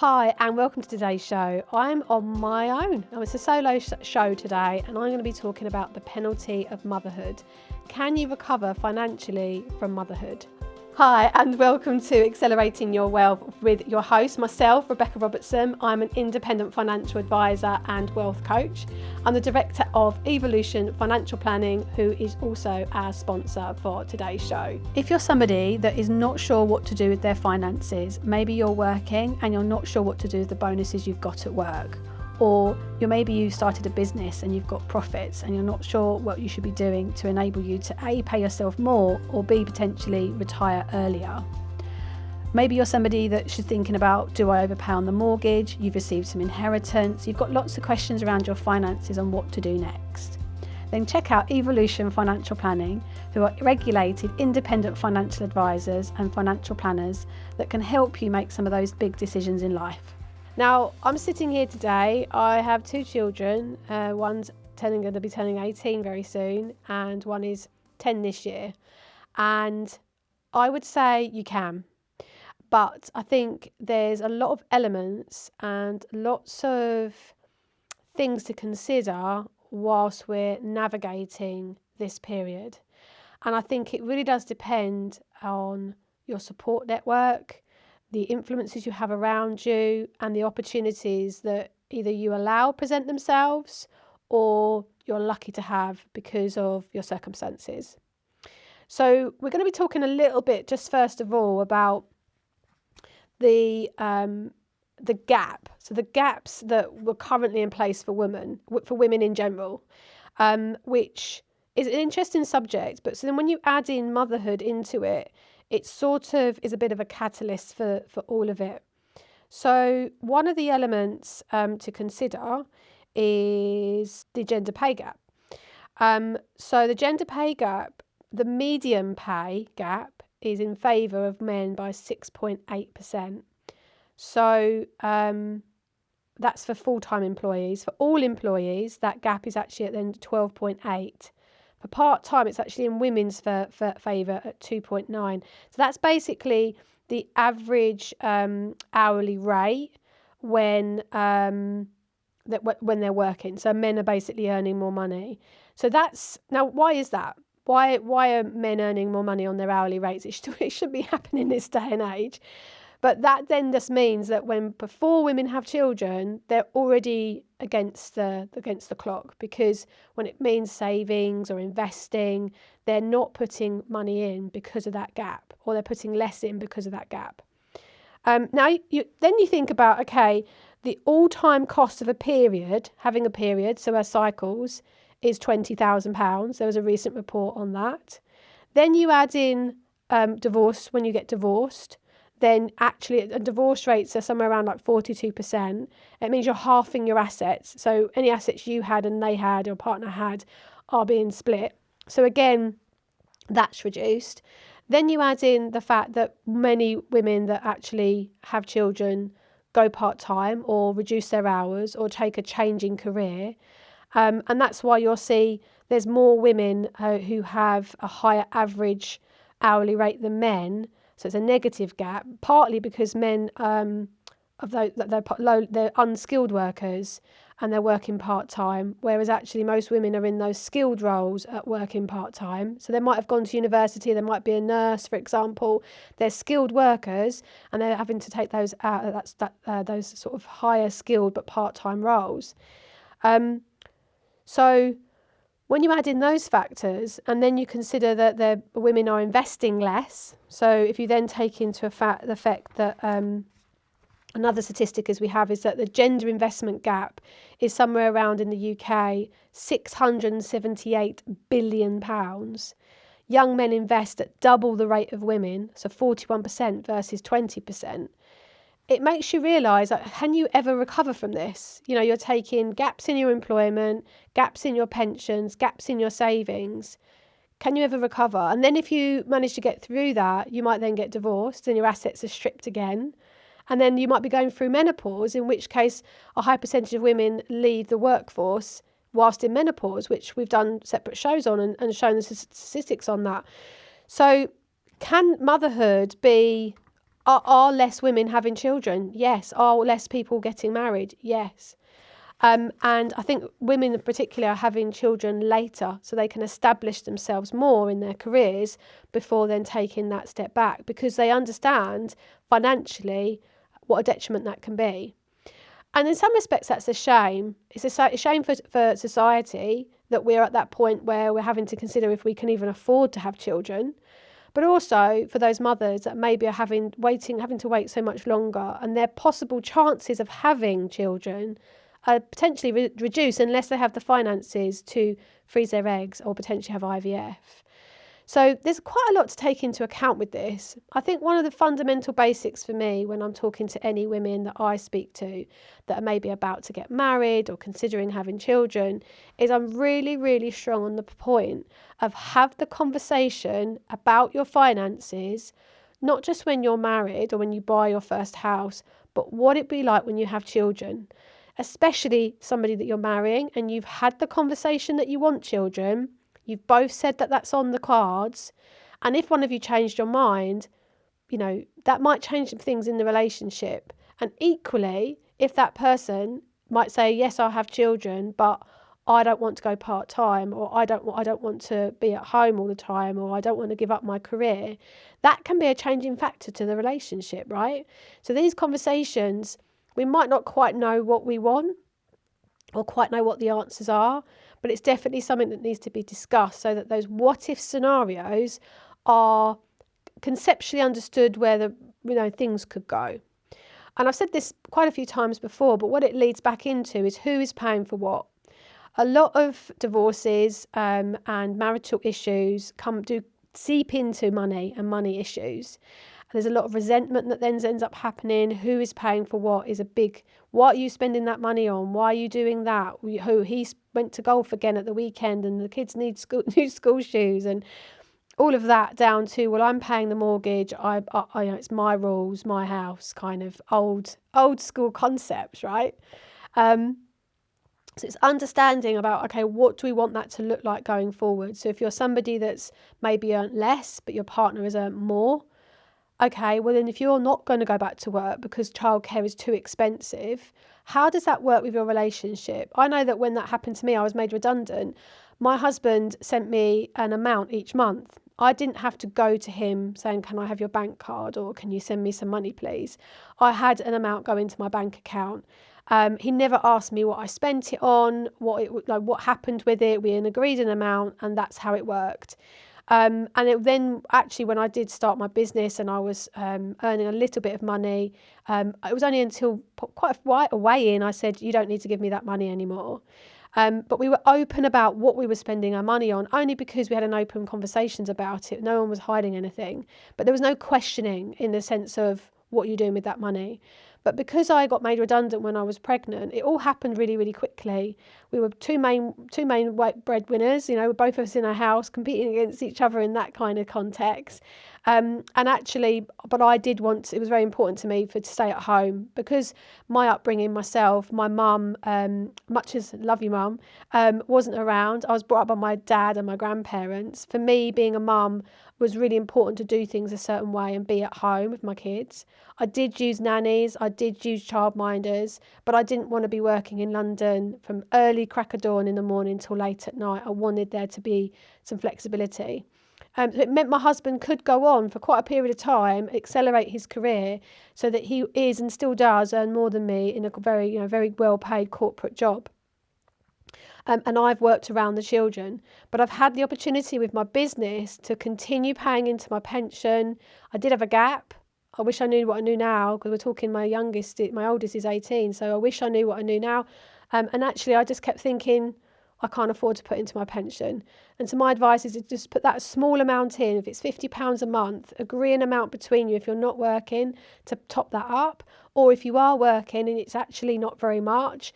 Hi and welcome to today's show. I'm on my own. Now it's a solo show today and I'm going to be talking about the penalty of motherhood. Can you recover financially from motherhood? Hi and welcome to Accelerating Your Wealth with your host, myself, Rebecca Robertson. I'm an independent financial advisor and wealth coach. I'm the director of Evolution Financial Planning, who is also our sponsor for today's show. If you're somebody that is not sure what to do with their finances, maybe you're working and you're not sure what to do with the bonuses you've got at work, or maybe you started a business and you've got profits and you're not sure what you should be doing to enable you to A, pay yourself more, or B, potentially retire earlier. Maybe you're somebody that's thinking about, do I overpay on the mortgage? You've received some inheritance. You've got lots of questions around your finances and what to do next. Then check out Evolution Financial Planning, who are regulated independent financial advisors and financial planners that can help you make some of those big decisions in life. Now, I'm sitting here today. I have two children. One's going to be turning 18 very soon, and one is 10 this year. And I would say you can. But I think there's a lot of elements and lots of things to consider whilst we're navigating this period. And I think it really does depend on your support network, the influences you have around you, and the opportunities that either you allow present themselves or you're lucky to have because of your circumstances. So we're going to be talking a little bit, just first of all, about the gap. So the gaps that were currently in place for women in general, which is an interesting subject. But so then when you add in motherhood into it, it sort of is a bit of a catalyst for all of it. So one of the elements to consider is the gender pay gap. So the gender pay gap, the median pay gap is in favour of men by 6.8%. So that's for full-time employees. For all employees, that gap is actually at then 12.8%. For part-time, it's actually in women's favour at 2.9. So that's basically the average hourly rate when they're working. So men are basically earning more money. So that's now, why is that? Why are men earning more money on their hourly rates? It should be happening this day and age. But that then just means that before women have children, they're already against the clock, because when it means savings or investing, they're not putting money in because of that gap, or they're putting less in because of that gap. Now you think about, okay, the all-time cost of having a period, so our cycles, is £20,000. There was a recent report on that. Then you add in divorce when you get divorced. Then actually divorce rates are somewhere around like 42%. It means you're halving your assets. So any assets you had and they had, or partner had, are being split. So again, that's reduced. Then you add in the fact that many women that actually have children go part-time or reduce their hours or take a change in career. And that's why you'll see there's more women who have a higher average hourly rate than men. So it's a negative gap, partly because men they're unskilled workers and they're working part-time, whereas actually most women are in those skilled roles at working part-time. So they might have gone to university, they might be a nurse, for example. They're skilled workers and they're having to take those those sort of higher skilled but part-time roles. So when you add in those factors, and then you consider that women are investing less, so if you then take into the fact that another statistic as we have is that the gender investment gap is somewhere around in the UK £678 billion. Young men invest at double the rate of women, so 41% versus 20%. It makes you realise, like, can you ever recover from this? You know, you're taking gaps in your employment, gaps in your pensions, gaps in your savings. Can you ever recover? And then if you manage to get through that, you might then get divorced and your assets are stripped again. And then you might be going through menopause, in which case a high percentage of women leave the workforce whilst in menopause, which we've done separate shows on and shown the statistics on that. So can motherhood be Are less women having children? Yes. Are less people getting married? Yes. And I think women in particular are having children later so they can establish themselves more in their careers before then taking that step back, because they understand financially what a detriment that can be. And in some respects, that's a shame. It's a shame for society that we're at that point where we're having to consider if we can even afford to have children, but also for those mothers that maybe are having to wait so much longer, and their possible chances of having children are potentially reduced unless they have the finances to freeze their eggs or potentially have IVF. So there's quite a lot to take into account with this. I think one of the fundamental basics for me when I'm talking to any women that I speak to that are maybe about to get married or considering having children is I'm really, really strong on the point of have the conversation about your finances, not just when you're married or when you buy your first house, but what it'd be like when you have children, especially somebody that you're marrying and you've had the conversation that you want children. You've both said that that's on the cards. And if one of you changed your mind, that might change things in the relationship. And equally, if that person might say, yes, I'll have children, but I don't want to go part-time, or I don't want to be at home all the time, or I don't want to give up my career, that can be a changing factor to the relationship, right? So these conversations, we might not quite know what we want or quite know what the answers are, but it's definitely something that needs to be discussed so that those what-if scenarios are conceptually understood where things could go. And I've said this quite a few times before, but what it leads back into is who is paying for what. A lot of divorces and marital issues do seep into money and money issues. There's a lot of resentment that then ends up happening. Who is paying for what is a big, what are you spending that money on? Why are you doing that? He went to golf again at the weekend and the kids need new school shoes, and all of that down to, well, I'm paying the mortgage. It's my rules, my house, kind of old school concepts, right? So it's understanding about, okay, what do we want that to look like going forward? So if you're somebody that's maybe earned less, but your partner has earned more, okay, well then if you're not going to go back to work because childcare is too expensive, how does that work with your relationship? I know that when that happened to me, I was made redundant. My husband sent me an amount each month. I didn't have to go to him saying, can I have your bank card, or can you send me some money, please? I had an amount go into my bank account. He never asked me what I spent it on, what happened with it. We agreed an amount, and that's how it worked. And then actually when I did start my business and I was earning a little bit of money, it was only until quite a way in I said, you don't need to give me that money anymore. But we were open about what we were spending our money on, only because we had an open conversations about it. No one was hiding anything, but there was no questioning in the sense of what you're doing with that money. But because I got made redundant when I was pregnant, it all happened really, really quickly. We were two main breadwinners, both of us in a house competing against each other in that kind of context. And actually, but I did it was very important to me to stay at home because my upbringing myself, my mum, much as love you mum, wasn't around. I was brought up by my dad and my grandparents. For me, being a mum was really important to do things a certain way and be at home with my kids. I did use nannies, I did use childminders, but I didn't want to be working in London from early crack of dawn in the morning till late at night. I wanted there to be some flexibility. So it meant my husband could go on for quite a period of time, accelerate his career so that he is and still does earn more than me in a very, very well-paid corporate job. And I've worked around the children, but I've had the opportunity with my business to continue paying into my pension. I did have a gap. I wish I knew what I knew now, because we're talking my oldest is 18, so I wish I knew what I knew now. And actually I just kept thinking, I can't afford to put into my pension. And so my advice is to just put that small amount in. If it's £50 a month, agree an amount between you if you're not working to top that up. Or if you are working and it's actually not very much,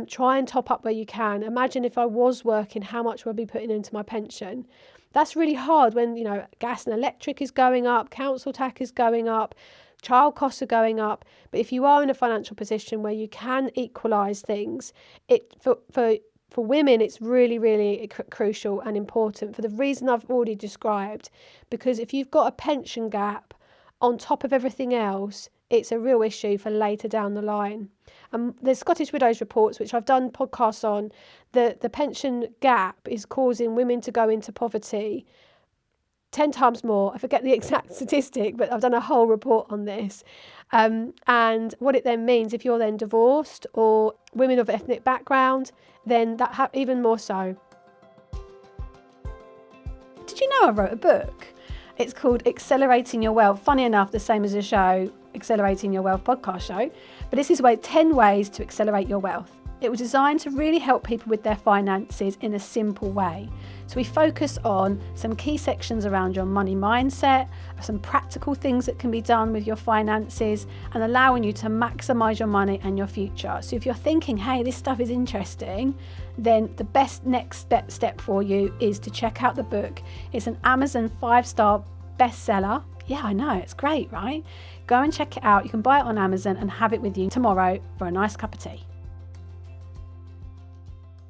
try and top up where you can. Imagine if I was working, how much would I be putting into my pension? That's really hard when, gas and electric is going up, council tax is going up, child costs are going up. But if you are in a financial position where you can equalise things, for women, it's really, really crucial and important for the reason I've already described. Because if you've got a pension gap on top of everything else, it's a real issue for later down the line. The Scottish Widows reports, which I've done podcasts on, the pension gap is causing women to go into poverty 10 times more. I forget the exact statistic, but I've done a whole report on this. And what it then means, if you're then divorced or women of ethnic background, then that even more so. Did you know I wrote a book? It's called Accelerating Your Wealth. Funny enough, the same as the show, Accelerating Your Wealth podcast show. But this is 10 ways to accelerate your wealth. It was designed to really help people with their finances in a simple way. So we focus on some key sections around your money mindset, some practical things that can be done with your finances, and allowing you to maximize your money and your future. So if you're thinking, hey, this stuff is interesting, then the best next step for you is to check out the book. It's an Amazon 5-star bestseller. Yeah, I know, it's great, right? Go and check it out. You can buy it on Amazon and have it with you tomorrow for a nice cup of tea.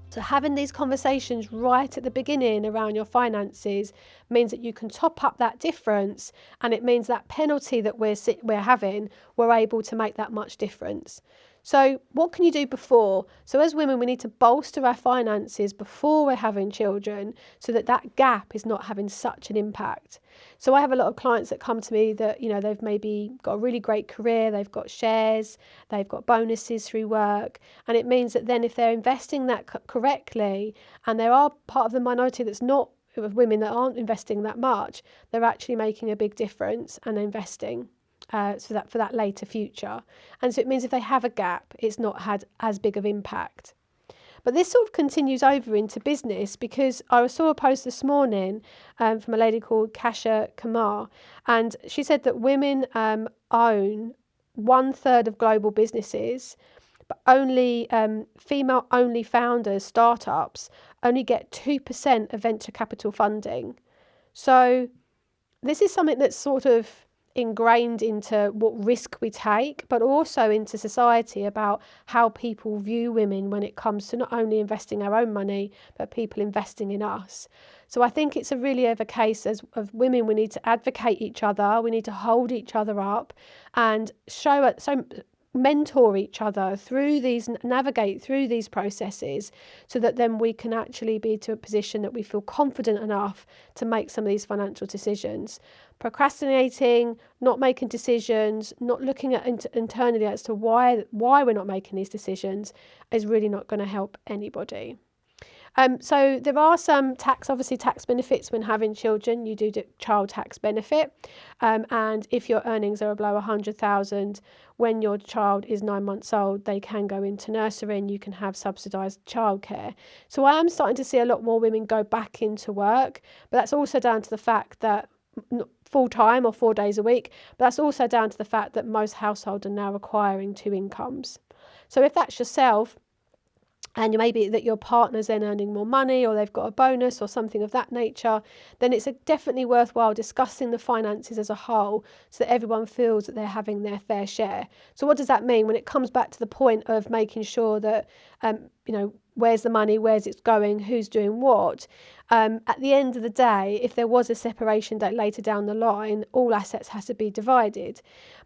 So having these conversations right at the beginning around your finances means that you can top up that difference, and it means that penalty that we're having, we're able to make that much difference. So what can you do before? So as women, we need to bolster our finances before we're having children so that that gap is not having such an impact. So I have a lot of clients that come to me that, they've maybe got a really great career, they've got shares, they've got bonuses through work. And it means that then if they're investing that correctly, and there are part of the minority that's not, of women that aren't investing that much, they're actually making a big difference and investing. For that later future. And so it means if they have a gap, it's not had as big of impact. But this sort of continues over into business, because I saw a post this morning from a lady called Kasha Kumar, and she said that women own 1/3 of global businesses, but only female-only founders, startups, only get 2% of venture capital funding. So this is something that's sort of ingrained into what risk we take, but also into society about how people view women when it comes to not only investing our own money, but people investing in us. So I think it's really of a case of women, we need to advocate each other, we need to hold each other up and mentor each other through these, navigate through these processes, so that then we can actually be to a position that we feel confident enough to make some of these financial decisions. Procrastinating, not making decisions, not looking at internally as to why we're not making these decisions is really not going to help anybody. So there are some tax benefits when having children. You do child tax benefit, and if your earnings are below 100,000, when your child is 9 months old, they can go into nursery and you can have subsidised childcare. So I am starting to see a lot more women go back into work, but that's also down to the fact that full time or 4 days a week, but that's also down to the fact that most households are now requiring 2 incomes. So if that's yourself, and maybe that your partner's then earning more money, or they've got a bonus or something of that nature, then it's definitely worthwhile discussing the finances as a whole so that everyone feels that they're having their fair share. So what does that mean when it comes back to the point of making sure that, where's the money, where's it going, who's doing what? At the end of the day, if there was a separation date later down the line, all assets has to be divided.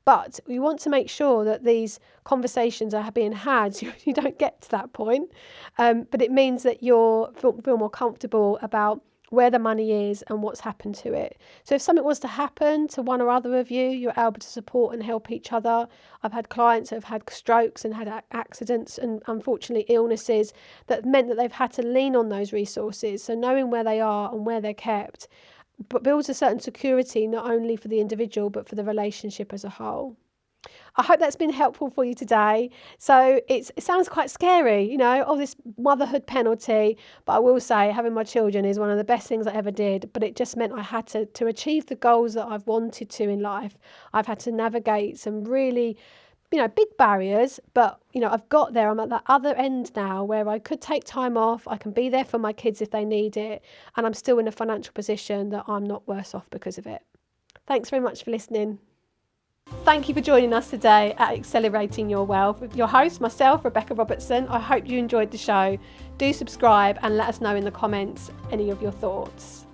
But we want to make sure that these conversations are being had so you don't get to that point. But it means that you feel more comfortable about where the money is and what's happened to it. So if something was to happen to one or other of you, you're able to support and help each other. I've had clients who have had strokes and had accidents and unfortunately illnesses that meant that they've had to lean on those resources. So knowing where they are and where they're kept but builds a certain security, not only for the individual but for the relationship as a whole. I hope that's been helpful for you today. So it sounds quite scary, this motherhood penalty, but I will say having my children is one of the best things I ever did, but it just meant I had to achieve the goals that I've wanted to in life. I've had to navigate some really, big barriers, but, I've got there. I'm at that other end now where I could take time off. I can be there for my kids if they need it. And I'm still in a financial position that I'm not worse off because of it. Thanks very much for listening. Thank you for joining us today at Accelerating Your Wealth with your host, myself, Rebecca Robertson. I hope you enjoyed the show. Do subscribe and let us know in the comments any of your thoughts.